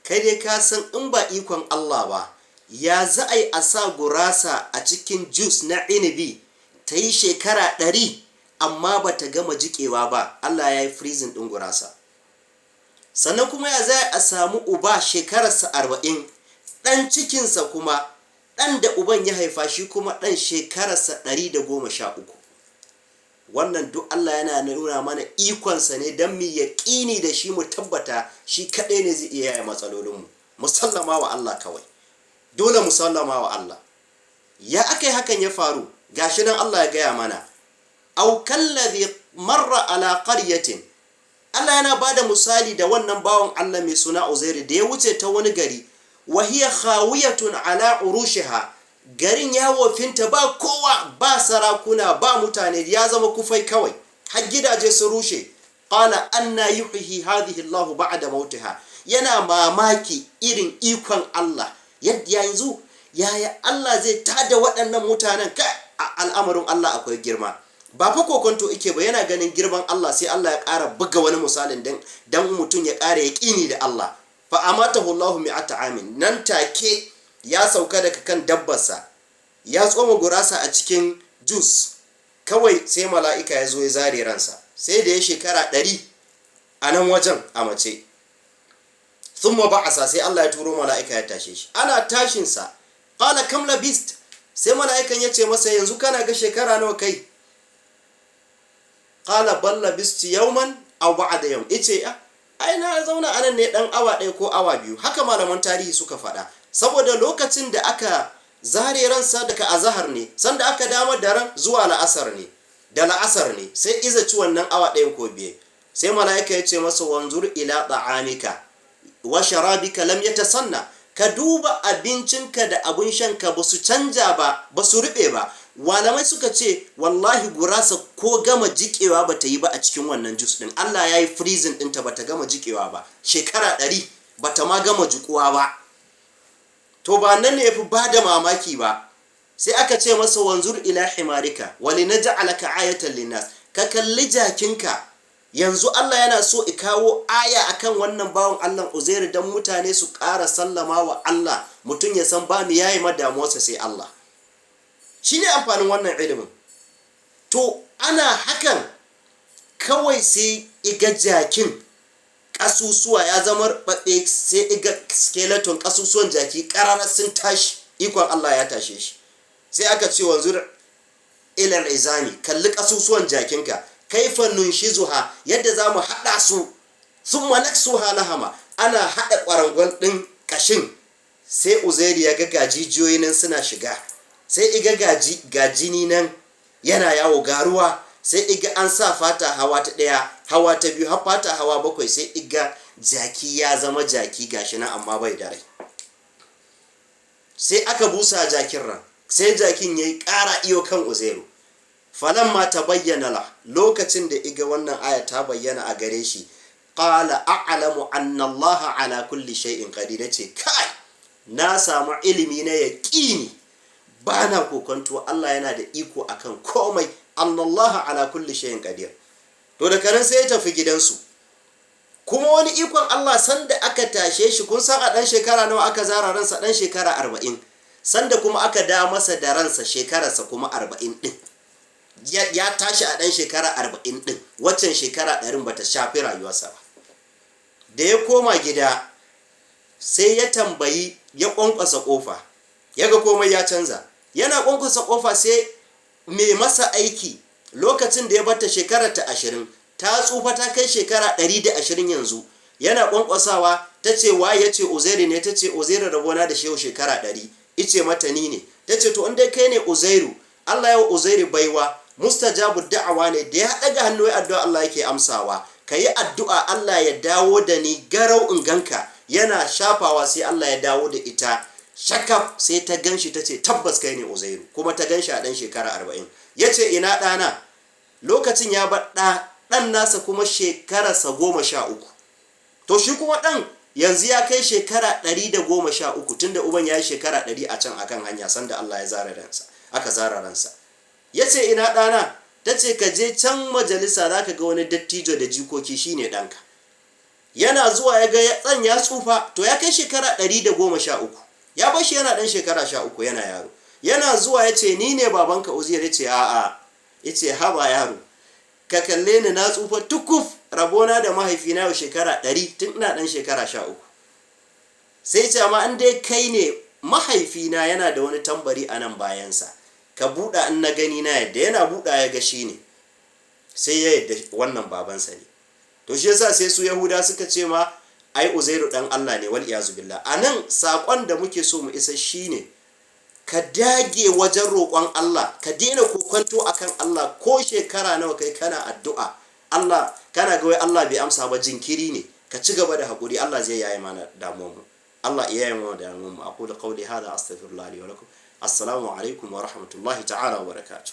kai dai ka san in ba ikon Allah ba, ya za a yi a sa gurasa a cikin juice na inibi ta yi shekara 100 amma ba ta gama jikewa ba. Allah ya yi freezing ɗin gurasa. Sannan kuma ya za a samu uba shekararsa 40, ɗan cikinsa kuma ɗan da uban ya haifa shi kuma ɗan shekararsa 113. Wannan duk Allah yana nuna mana ikonsa ne don mu yaƙini da shi, mu tabbata shi kaɗai ne zai iya yaya matsalolinmu. Musallama wa Allah kawai, dole musallama wa Allah. Ya aka yi hakan ya faru? Gashi nan Allah ya gaya mana, au kallazi marra ala qaryatin. Allah yana bada misali da wannan bawan Allah mai suna Uzairu da ya wuce ta wani gari, wa hiya khawiyatun ala urushiha. Garin ya wofinta, ba kowa, ba sarakuna, ba mutane, ya zama kufai kawai, har gidaje su rushe. Qala anna yuhyi hadhihi Allahu ba'da mautiha. Yana mamaki irin ikon Allah, yadda yanzu yaya Allah zai tada waɗannan mutanen. Kai, al'amarin Allah akwai girma. Ba fa kokonto ike ba, yana ganin girman Allah, sai Allah ya ƙara buga wani misalin dan mutum ya ƙara yaƙini da Allah. Fa amatahu Allahu mi'ata amin. Nan take ya sauka daga kan dabbarsa, ya tsoma gurasa a cikin jus, kawai sai mala'ika ya zo ya zare ransa. Sai da ya shekara 100 a nan wajen a mace. Thumma ba'asa, sai Allah ya turo mala'ika ya tashe shi. Ana tashinsa, qala kam labist. Sai mala'ikan ya ce masa, yanzu kana ga shekara nawa kai? Qala bal labistu yawman aw ba'da yawm. Ice ai na zauna anan ne dan awa 1 ko awa 2. Haka malaman tarihi suka faɗa. Saboda lokacin da aka zare ransa daga azahar ne, sanda aka damar da ran zuwa la'asar ne, da la'asar ne, sai iza ci wannan awa 1 ko 2. Sai mala'ika ya ce masa, wanzur ila ta'amika wa sharabika lam yatasanna. Ka duba abincinka da abun shanka ba su canja ba, ba su rube ba. Walamai suka ce wallahi gurasa ko gama jikewa ba ta yi ba a cikin wannan jus din. Allah ya yi freezing ɗinta, ba ta gama jikewa ba, shekara 100 ba ta ma gama jikuwa ba. To ba nan ne ya fi ba da mamaki ba. Sai aka ce masa, wanzur ila himarika wali na ja'alaka ayatan linnas. Ka kalli jakinka. Yanzu Allah yana so i kawo aya akan wannan bawan Allah Uzairu dan mutane su ƙara sallama wa Allah, mutum ya san ba mu yayi madamuwarsa sai Allah. Shi ne amfanin wannan ilimin. To ana hakan kawai sai iga jakin ƙasusuwa ya zama baɗe, sai iga skeleton ƙasusuwan jaki ƙararar sun tashi, ikon Allah ya tashe shi. Sai aka ce, wanzur ilal izami, kalli ƙasusuwan jakinka, kaifa nunshizuha, yadda za mu haɗa su, thumma naksuha lahama. Ana haɗa ƙwarangon ɗin ƙashin, sai Uzairu ya ga gajijiyoyi nan suna shiga, sai iga gajini nan yana yawo garuwa, sai iga an sa fata hawa ta 1, hawa ta 2, har fata hawa 7, sai iga jaki ya zama jaki gashi nan amma bai da rai. Sai aka busa jakin ran, sai jakin yayi ƙara iyo kan Uzairu. Falamma tabayyana la, lokacin da iga wannan aya ta bayyana a gare shi, qala a'lamu anna Allah ala kulli shay'in qadir. Ce kai, na samu ilimi na yaqini, bana kokonto Allah yana da iko akan komai. Allah ala kulli shay'in qadir. To da karan sai ya tafi gidansu. Kuma wani ikon Allah, sanda aka tashe shi, kun san a dan shekara nawa aka zara ransa? Dan shekara 40. Sanda kuma aka da masa da ransa, shekararsa kuma 40 din. Ya tashi a ɗan shekara 40 ɗin, waccan shekara 100 bata shafi rayuwarsa ba. Da ya koma gida, sai ya tambayi, ya ƙwanƙwasa ƙofa, ya ga komai ya canza. Yana ƙwanƙwasa ƙofa, sai mai masa aiki lokacin da ya bata shekarar ta 20, ta tsufa ta kai shekara 120 yanzu. Yana ƙwanƙwasawa, ta ce wa? Ya ce Uzairu ne. Ta ce Uzairu rabona da shehu shekara 100. Ice mata ni ne. Ta ce to inda kai ne Uzairu, Allah ya wa Uzairu baiwa, mustajabu da'awa ne, da ya daga hannu ya addu'a Allah yake amsawa. Kayi addu'a Allah ya dawo da ni garau in ganka. Yana shafawa sai Allah ya dawo da ita shakaf, sai ta ganshi, ta ce tabbas kai ne Uzairu, kuma ta ganshi a dan shekara 40. Yace ina ɗana? Lokacin ya bar ɗan nasa kuma shekararsa 13. To shi kuma ɗan yanzu ya kai shekara 113, tunda uban ya yi shekara 100 a can akan hanya, sanda Allah ya zara ransa, aka zara ransa. Ya ce ina ɗana? Ta ce ka je can majalisa za ka ga wani dattijo da jikoki, shi ne ɗanka. yana zuwa ya ga ɗan ya tsufa, to ya kai shekara 113, ya bar shi yana ɗan shekara 13 yana yaro. Yana zuwa ya ce, ni ne babanka Uzair? Ya ce a'a. Ya ce, haba yaro, ka kalle ni na tsufa tukuf, rabona da mahaifina yau shekara 100 tun ina ɗan shekara 13. sai ce amma in dai kai ne mahaifina yana da wani tambari a nan bayansa, ka buɗa in na gani na yadda. Yana buɗa ya ga shi ne, sai ya yadda wannan babansa ne. To shi yasa sai su Yahuda suka ce ma ai Uzairu dan Allah ne, wal iyazu billah. Anan sakon da muke so mu isa shine ka dage wajen roƙon Allah, ka daina kokonto akan Allah. Ko shekara nawa kai kana addu'a, Allah kana ga wai Allah bai amsa ba, jinkiri ne. Ka ci gaba da hakuri, Allah zai yaye mana damuwar mu. Allah ya yaye mana damuwar mu. Aqulu qawli hadha astaghfirullah li wa lakum. Assalamu alaikum wa rahmatullahi ta'ala wa barakatuh.